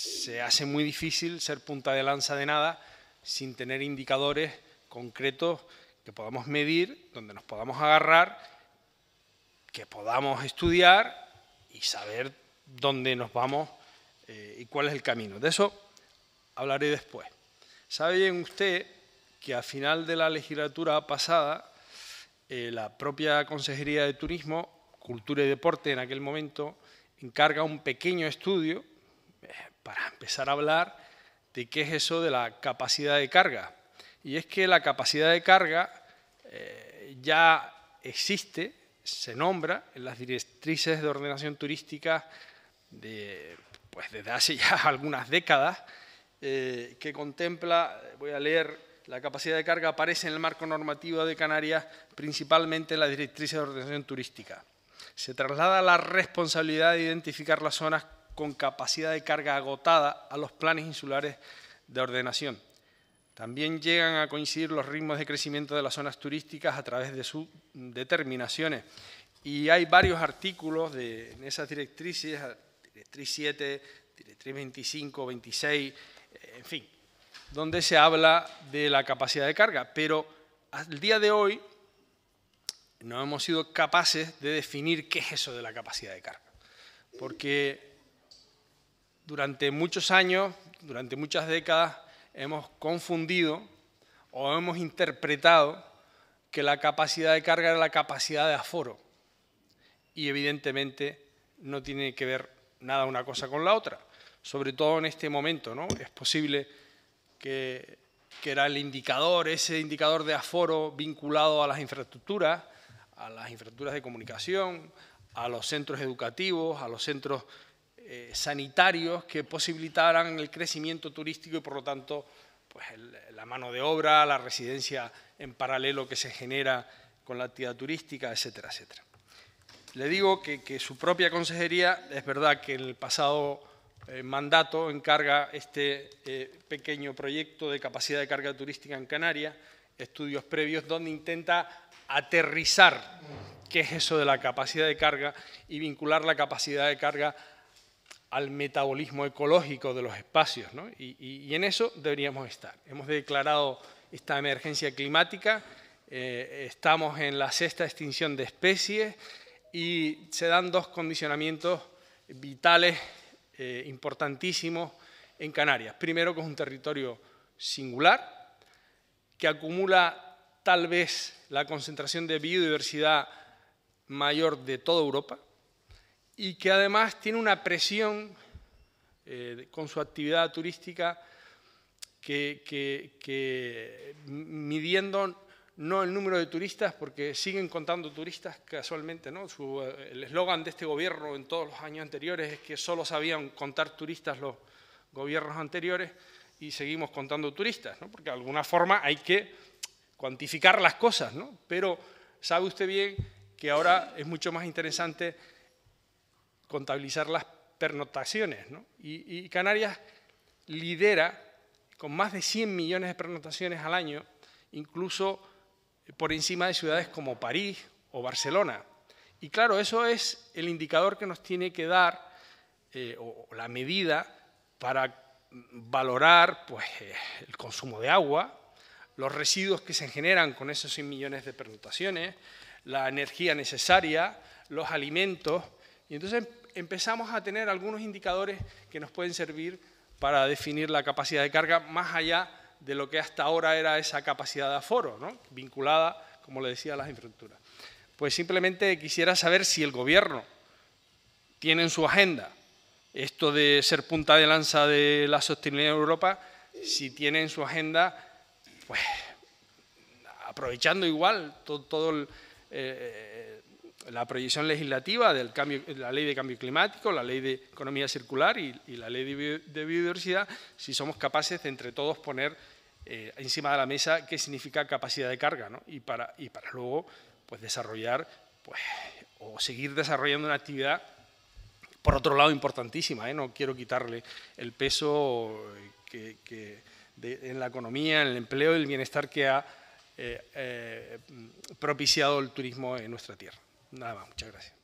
se hace muy difícil ser punta de lanza de nada sin tener indicadores concretos que podamos medir, donde nos podamos agarrar, que podamos estudiar y saber dónde nos vamos y cuál es el camino. De eso hablaré después. Sabe bien usted que al final de la legislatura pasada, la propia Consejería de Turismo, Cultura y Deporte en aquel momento, encarga un pequeño estudio para empezar a hablar de qué es eso de la capacidad de carga. Y es que la capacidad de carga ya existe, se nombra en las directrices de ordenación turística pues desde hace ya algunas décadas, que contempla, voy a leer, la capacidad de carga aparece en el marco normativo de Canarias, principalmente en las directrices de ordenación turística. Se traslada la responsabilidad de identificar las zonas con capacidad de carga agotada a los planes insulares de ordenación. También llegan a coincidir los ritmos de crecimiento de las zonas turísticas a través de sus determinaciones. Y hay varios artículos en esas directrices, directriz 7, directriz 25, 26, en fin, donde se habla de la capacidad de carga. Pero al día de hoy no hemos sido capaces de definir qué es eso de la capacidad de carga. Porque durante muchos años, durante muchas décadas, hemos confundido o hemos interpretado que la capacidad de carga era la capacidad de aforo. Y evidentemente no tiene que ver nada una cosa con la otra. Sobre todo en este momento, ¿no? Es posible que era el indicador, ese indicador de aforo vinculado a las infraestructuras de comunicación, a los centros educativos, a los centros sanitarios que posibilitaran el crecimiento turístico y, por lo tanto, pues la mano de obra, la residencia en paralelo que se genera con la actividad turística, etcétera, etcétera. Le digo que su propia consejería, es verdad que en el pasado mandato encarga este pequeño proyecto de capacidad de carga turística en Canarias, estudios previos, donde intenta aterrizar qué es eso de la capacidad de carga y vincular la capacidad de carga al metabolismo ecológico de los espacios, ¿no? Y en eso deberíamos estar. Hemos declarado esta emergencia climática, estamos en la 6ª extinción de especies y se dan dos condicionamientos vitales importantísimos en Canarias. Primero, que es un territorio singular, que acumula tal vez la concentración de biodiversidad mayor de toda Europa, y que además tiene una presión con su actividad turística que midiendo no el número de turistas, porque siguen contando turistas casualmente, ¿no? El eslogan de este gobierno en todos los años anteriores es que solo sabían contar turistas los gobiernos anteriores y seguimos contando turistas, ¿no? Porque de alguna forma hay que cuantificar las cosas, ¿no? Pero sabe usted bien que ahora es mucho más interesante contabilizar las pernoctaciones, ¿no? Y Canarias lidera con más de 100 millones de pernoctaciones al año, incluso por encima de ciudades como París o Barcelona. Y claro, eso es el indicador que nos tiene que dar, o la medida para valorar pues, el consumo de agua, los residuos que se generan con esos 100 millones de pernoctaciones, la energía necesaria, los alimentos. Y entonces empezamos a tener algunos indicadores que nos pueden servir para definir la capacidad de carga más allá de lo que hasta ahora era esa capacidad de aforo, ¿no? Vinculada, como le decía, a las infraestructuras. Pues simplemente quisiera saber si el Gobierno tiene en su agenda esto de ser punta de lanza de la sostenibilidad en Europa, si tiene en su agenda, pues aprovechando igual todo la proyección legislativa del cambio, la ley de cambio climático, la ley de economía circular y la ley de biodiversidad, si somos capaces de entre todos poner encima de la mesa qué significa capacidad de carga, ¿no? y para luego pues, desarrollar pues, o seguir desarrollando una actividad, por otro lado, importantísima, no quiero quitarle el peso en la economía, en el empleo y el bienestar que ha propiciado el turismo en nuestra tierra. Nada más, muchas gracias.